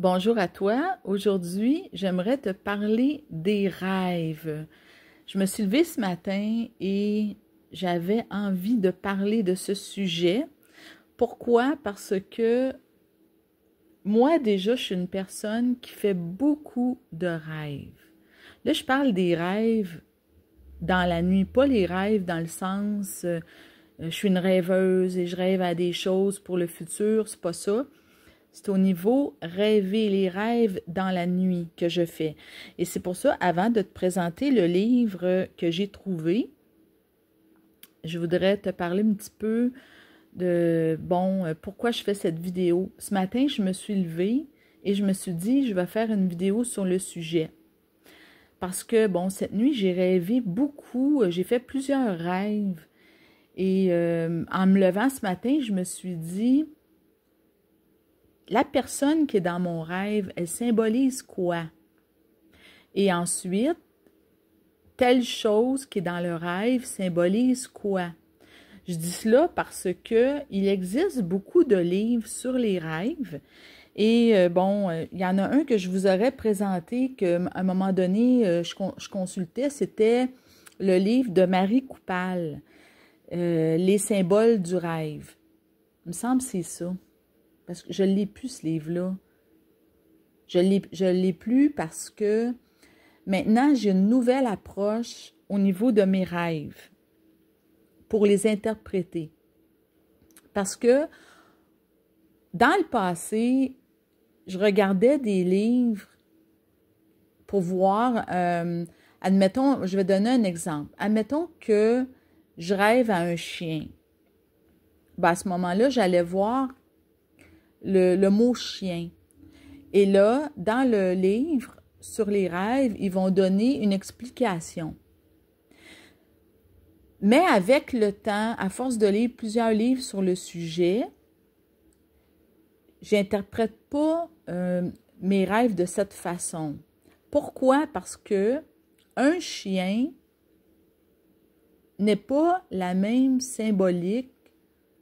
Bonjour à toi. Aujourd'hui, j'aimerais te parler des rêves. Je me suis levée ce matin et j'avais envie de parler de ce sujet. Pourquoi? Parce que moi, déjà, je suis une personne qui fait beaucoup de rêves. Là, je parle des rêves dans la nuit, pas les rêves dans le sens je suis une rêveuse et je rêve à des choses pour le futur, c'est pas ça. C'est au niveau rêver, les rêves dans la nuit que je fais. Et c'est pour ça, avant de te présenter le livre que j'ai trouvé, je voudrais te parler un petit peu de, pourquoi je fais cette vidéo. Ce matin, je me suis levée et je me suis dit, je vais faire une vidéo sur le sujet. Parce que, cette nuit, j'ai rêvé beaucoup, j'ai fait plusieurs rêves. Et en me levant ce matin, je me suis dit, la personne qui est dans mon rêve, elle symbolise quoi? Et ensuite, telle chose qui est dans le rêve symbolise quoi? Je dis cela parce que il existe beaucoup de livres sur les rêves. Et il y en a un que je vous aurais présenté qu'à un moment donné, je consultais, c'était le livre de Marie Coupal, Les symboles du rêve. Il me semble que c'est ça. Parce que je ne l'ai plus, ce livre-là. Je l'ai plus parce que maintenant, j'ai une nouvelle approche au niveau de mes rêves pour les interpréter. Parce que dans le passé, je regardais des livres pour voir, admettons, je vais donner un exemple. Admettons que je rêve à un chien. À ce moment-là, j'allais voir le mot chien. Et là, dans le livre sur les rêves, ils vont donner une explication. Mais avec le temps, à force de lire plusieurs livres sur le sujet, j'interprète pas mes rêves de cette façon. Pourquoi? Parce que un chien n'est pas la même symbolique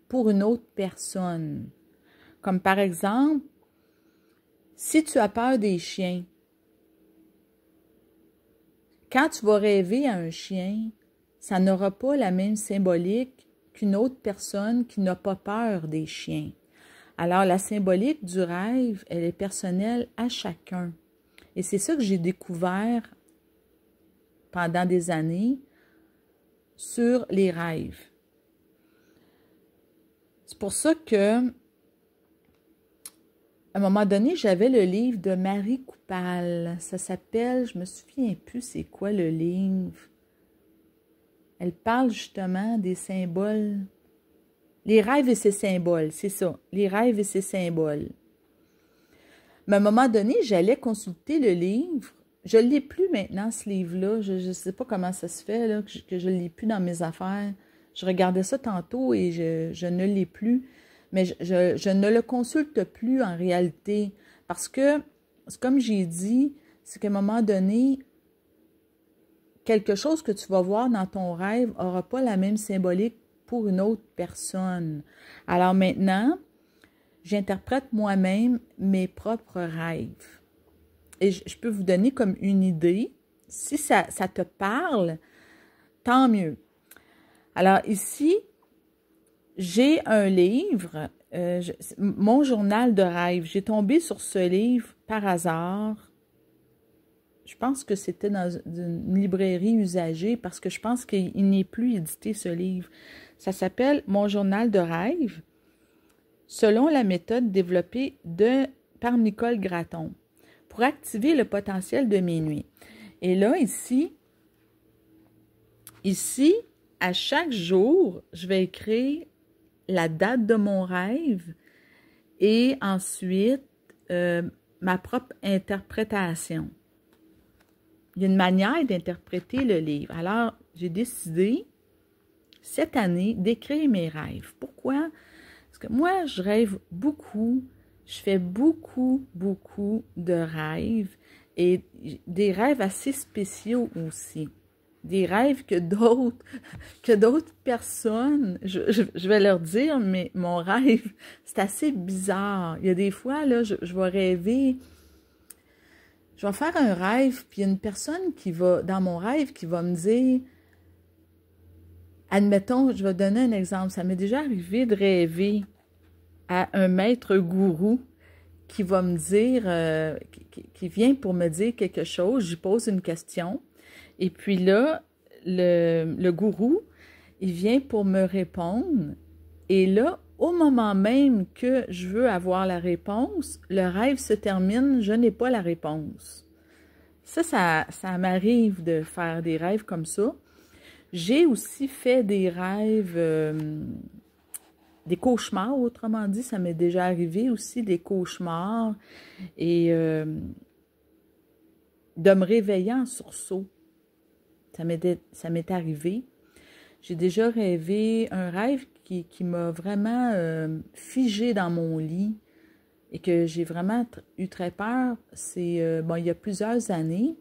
pour une autre personne. Comme par exemple, si tu as peur des chiens, quand tu vas rêver à un chien, ça n'aura pas la même symbolique qu'une autre personne qui n'a pas peur des chiens. Alors, la symbolique du rêve, elle est personnelle à chacun. Et c'est ça que j'ai découvert pendant des années sur les rêves. C'est pour ça que, à un moment donné, j'avais le livre de Marie Coupal. Ça s'appelle, je me souviens plus c'est quoi le livre. Elle parle justement des symboles. Les rêves et ses symboles, c'est ça. Les rêves et ses symboles. Mais à un moment donné, j'allais consulter le livre. Je ne l'ai plus maintenant, ce livre-là. Je ne sais pas comment ça se fait là, que je ne l'ai plus dans mes affaires. Je regardais ça tantôt et je ne l'ai plus. Mais je ne le consulte plus en réalité. Parce que, comme j'ai dit, c'est qu'à un moment donné, quelque chose que tu vas voir dans ton rêve n'aura pas la même symbolique pour une autre personne. Alors maintenant, j'interprète moi-même mes propres rêves. Et je peux vous donner comme une idée. Si ça te parle, tant mieux. Alors ici, j'ai un livre, mon journal de rêve. J'ai tombé sur ce livre par hasard. Je pense que c'était dans une librairie usagée parce que je pense qu'il n'est plus édité ce livre. Ça s'appelle « Mon journal de rêve » selon la méthode développée par Nicole Gratton pour activer le potentiel de mes nuits. Et là, ici, à chaque jour, je vais écrire la date de mon rêve et ensuite ma propre interprétation. Il y a une manière d'interpréter le livre. Alors, j'ai décidé cette année d'écrire mes rêves. Pourquoi? Parce que moi, je rêve beaucoup. Je fais beaucoup de rêves et des rêves assez spéciaux aussi. des rêves que d'autres personnes, je vais leur dire, mais mon rêve, c'est assez bizarre. Il y a des fois, là, je vais rêver, je vais faire un rêve, puis il y a une personne qui va, dans mon rêve, qui va me dire, admettons, je vais donner un exemple, ça m'est déjà arrivé de rêver à un maître gourou qui va me dire, qui vient pour me dire quelque chose, je lui pose une question, et puis là, le gourou, il vient pour me répondre, et là, au moment même que je veux avoir la réponse, le rêve se termine, je n'ai pas la réponse. Ça m'arrive de faire des rêves comme ça. J'ai aussi fait des rêves, des cauchemars, autrement dit, ça m'est déjà arrivé aussi, des cauchemars, et de me réveiller en sursaut. Ça m'est arrivé. J'ai déjà rêvé un rêve qui m'a vraiment figé dans mon lit et que j'ai vraiment eu très peur. C'est, bon, il y a plusieurs années,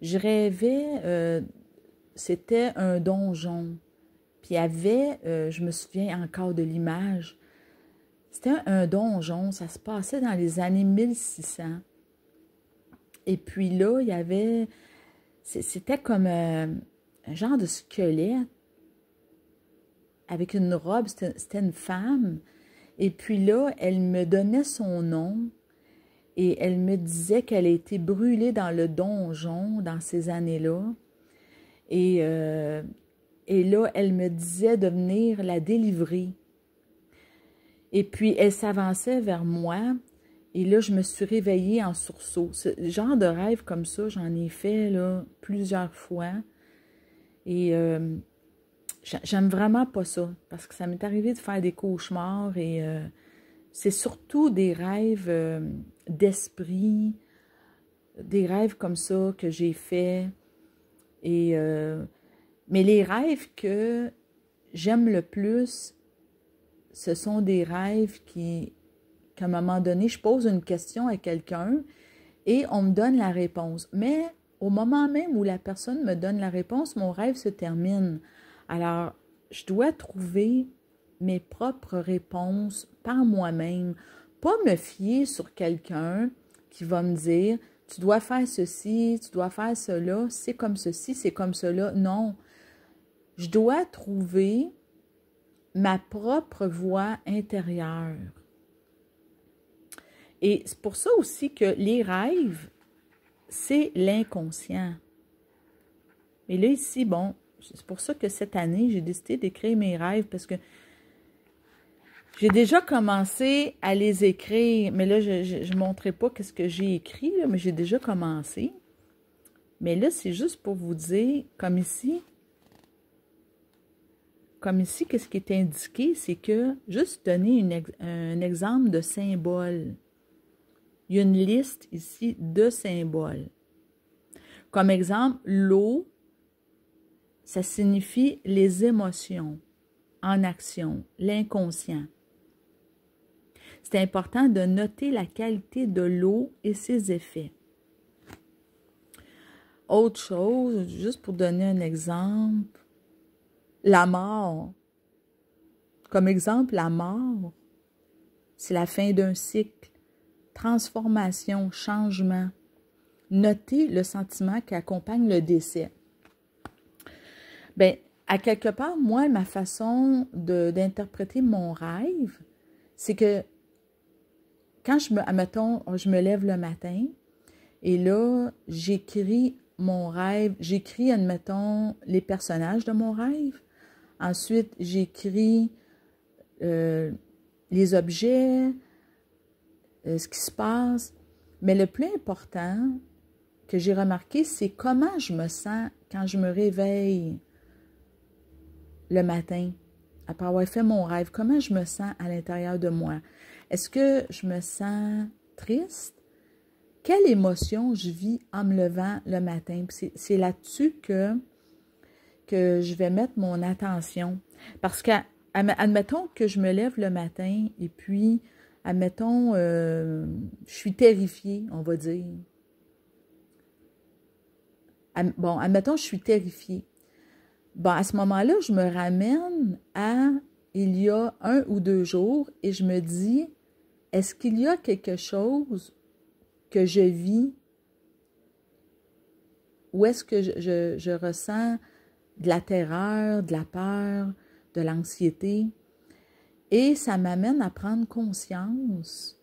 je rêvais, c'était un donjon. Puis il y avait, je me souviens encore de l'image, c'était un donjon, ça se passait dans les années 1600. Et puis là, il y avait, c'était comme un genre de squelette avec une robe, c'était une femme. Et puis là, elle me donnait son nom et elle me disait qu'elle a été brûlée dans le donjon dans ces années-là. Et là, elle me disait de venir la délivrer. Et puis, elle s'avançait vers moi. Et là, je me suis réveillée en sursaut. Ce genre de rêve comme ça, j'en ai fait là, plusieurs fois. Et j'aime vraiment pas ça. Parce que ça m'est arrivé de faire des cauchemars. Et c'est surtout des rêves d'esprit. Des rêves comme ça que j'ai fait. Et mais les rêves que j'aime le plus, ce sont des rêves qu'à un moment donné, je pose une question à quelqu'un et on me donne la réponse. Mais au moment même où la personne me donne la réponse, mon rêve se termine. Alors, je dois trouver mes propres réponses par moi-même, pas me fier sur quelqu'un qui va me dire « tu dois faire ceci, tu dois faire cela, c'est comme ceci, c'est comme cela ». Non, je dois trouver ma propre voix intérieure. Et c'est pour ça aussi que les rêves, c'est l'inconscient. Et là, ici, bon, c'est pour ça que cette année, j'ai décidé d'écrire mes rêves parce que j'ai déjà commencé à les écrire. Mais là, je ne montrerai pas ce que j'ai écrit, là, mais j'ai déjà commencé. Mais là, c'est juste pour vous dire, comme ici, qu'est-ce qui est indiqué, c'est que, juste donner un exemple de symbole. Il y a une liste ici de symboles. Comme exemple, l'eau, ça signifie les émotions en action, l'inconscient. C'est important de noter la qualité de l'eau et ses effets. Autre chose, juste pour donner un exemple, la mort. Comme exemple, la mort, c'est la fin d'un cycle. Transformation, changement. Notez le sentiment qui accompagne le décès. Bien, à quelque part, moi, ma façon d'interpréter mon rêve, c'est que quand admettons, je me lève le matin et là, j'écris mon rêve, j'écris, admettons, les personnages de mon rêve. Ensuite, j'écris les objets, ce qui se passe. Mais le plus important que j'ai remarqué, c'est comment je me sens quand je me réveille le matin, après avoir fait mon rêve. Comment je me sens à l'intérieur de moi? Est-ce que je me sens triste? Quelle émotion je vis en me levant le matin? C'est là-dessus que je vais mettre mon attention. Parce que, admettons que je me lève le matin et puis, admettons, je suis terrifiée, on va dire. Bon, admettons, je suis terrifiée. Bon, à ce moment-là, je me ramène à il y a 1 ou 2 jours et je me dis, est-ce qu'il y a quelque chose que je vis ou est-ce que je ressens de la terreur, de la peur, de l'anxiété? Et ça m'amène à prendre conscience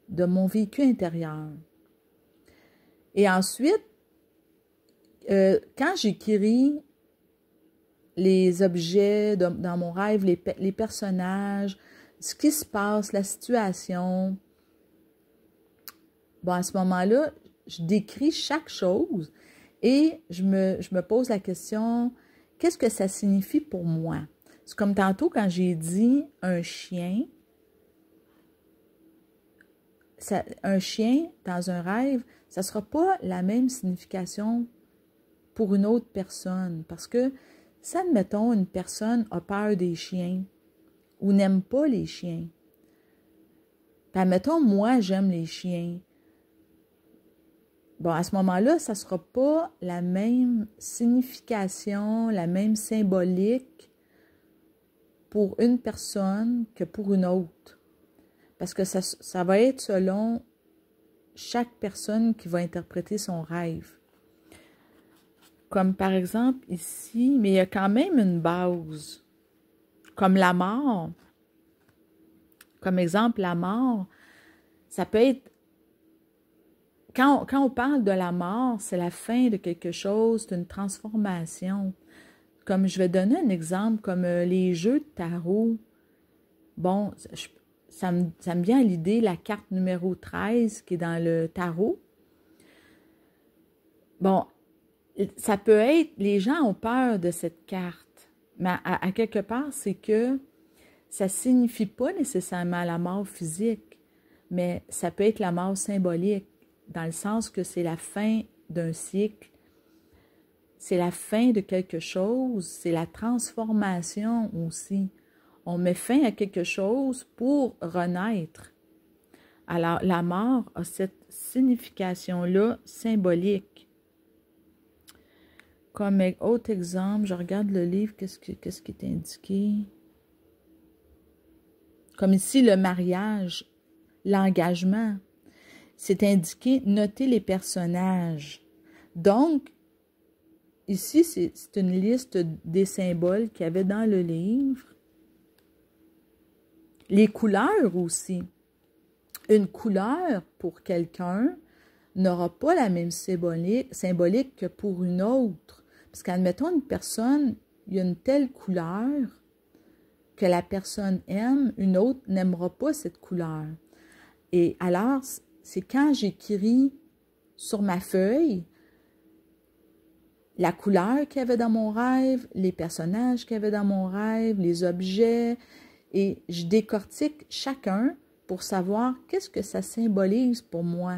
de mon vécu intérieur. Et ensuite, quand j'écris les objets dans mon rêve, les personnages, ce qui se passe, la situation, bon, à ce moment-là, je décris chaque chose et je me pose la question, qu'est-ce que ça signifie pour moi? C'est comme tantôt quand j'ai dit un chien dans un rêve, ça ne sera pas la même signification pour une autre personne. Parce que si, admettons, une personne a peur des chiens ou n'aime pas les chiens, puis admettons, moi, j'aime les chiens, bon, à ce moment-là, ça ne sera pas la même signification, la même symbolique pour une personne que pour une autre. Parce que ça va être selon chaque personne qui va interpréter son rêve. Comme par exemple ici, mais il y a quand même une base. Comme la mort. Comme exemple, la mort, ça peut être... Quand on parle de la mort, c'est la fin de quelque chose, d'une transformation. Comme je vais donner un exemple, comme les jeux de tarot. Bon, ça me vient à l'idée la carte numéro 13 qui est dans le tarot. Bon, ça peut être, les gens ont peur de cette carte, mais à quelque part, c'est que ça ne signifie pas nécessairement la mort physique, mais ça peut être la mort symbolique, dans le sens que c'est la fin d'un cycle, c'est la fin de quelque chose, c'est la transformation aussi. On met fin à quelque chose pour renaître. Alors, la mort a cette signification-là symbolique. Comme autre exemple, je regarde le livre, qu'est-ce qui est indiqué? Comme ici, le mariage, l'engagement. C'est indiqué, notez les personnages. Donc, ici, c'est une liste des symboles qu'il y avait dans le livre. Les couleurs aussi. Une couleur pour quelqu'un n'aura pas la même symbolique que pour une autre. Parce qu'admettons, une personne, il y a une telle couleur que la personne aime, une autre n'aimera pas cette couleur. Et alors, c'est quand j'écris sur ma feuille la couleur qu'il y avait dans mon rêve, les personnages qu'il y avait dans mon rêve, les objets, et je décortique chacun pour savoir qu'est-ce que ça symbolise pour moi.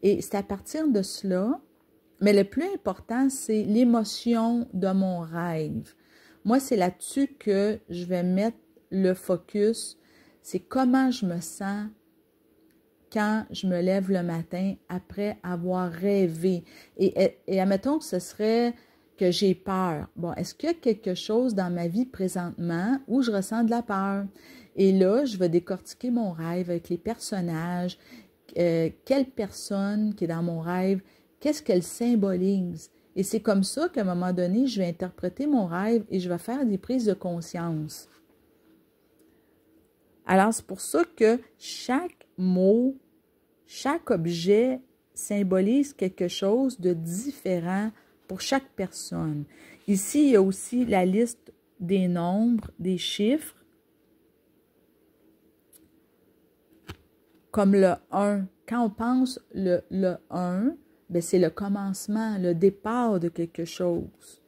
Et c'est à partir de cela, mais le plus important, c'est l'émotion de mon rêve. Moi, c'est là-dessus que je vais mettre le focus. C'est comment je me sens quand je me lève le matin après avoir rêvé. Et admettons que ce serait que j'ai peur. Bon, est-ce qu'il y a quelque chose dans ma vie présentement où je ressens de la peur? Et là, je vais décortiquer mon rêve avec les personnages. Quelle personne qui est dans mon rêve, qu'est-ce qu'elle symbolise? Et c'est comme ça qu'à un moment donné, je vais interpréter mon rêve et je vais faire des prises de conscience. Alors, c'est pour ça que chaque mot, chaque objet symbolise quelque chose de différent pour chaque personne. Ici, il y a aussi la liste des nombres, des chiffres, comme le 1. Quand on pense le 1, ben c'est le commencement, le départ de quelque chose.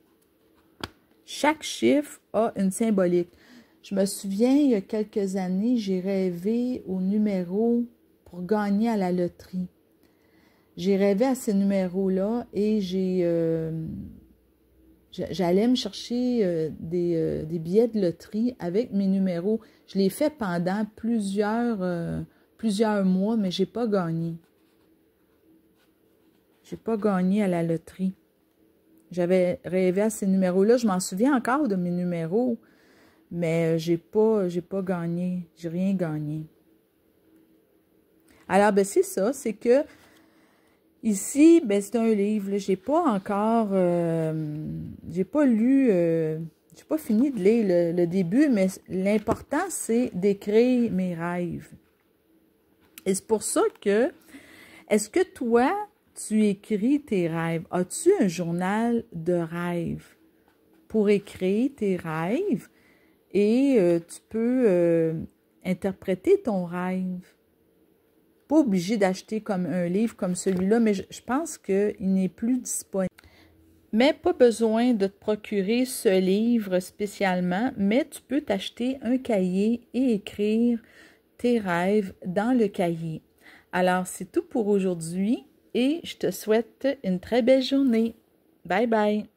Chaque chiffre a une symbolique. Je me souviens, il y a quelques années, j'ai rêvé au numéro pour gagner à la loterie. J'ai rêvé à ces numéros-là et j'allais me chercher des billets de loterie avec mes numéros. Je l'ai fait pendant plusieurs mois, mais je n'ai pas gagné. J'ai pas gagné à la loterie. J'avais rêvé à ces numéros-là. Je m'en souviens encore de mes numéros, mais j'ai pas gagné. J'ai rien gagné. Alors, ben c'est ça. C'est que ici, ben c'est un livre. J'ai pas encore... j'ai pas lu... j'ai pas fini de lire le début, mais l'important, c'est d'écrire mes rêves. Et c'est pour ça que... Est-ce que toi, tu écris tes rêves? As-tu un journal de rêves pour écrire tes rêves et tu peux interpréter ton rêve? Pas obligé d'acheter comme un livre comme celui-là, mais je pense qu'il n'est plus disponible. Mais pas besoin de te procurer ce livre spécialement, mais tu peux t'acheter un cahier et écrire tes rêves dans le cahier. Alors, c'est tout pour aujourd'hui et je te souhaite une très belle journée. Bye bye!